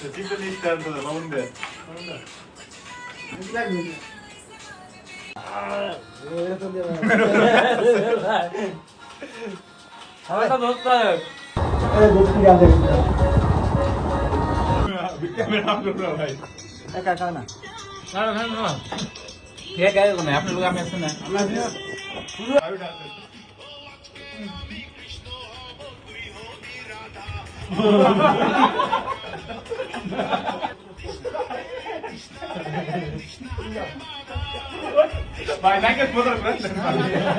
chicken star তো লবণ দে খাওয়াটা ধরতে ক্যামেরা অন করো ভাই একা একা না না না না ঠিক আছে কোন আপনি লোক আমি আছেন না ভাই নাকি বদল করে না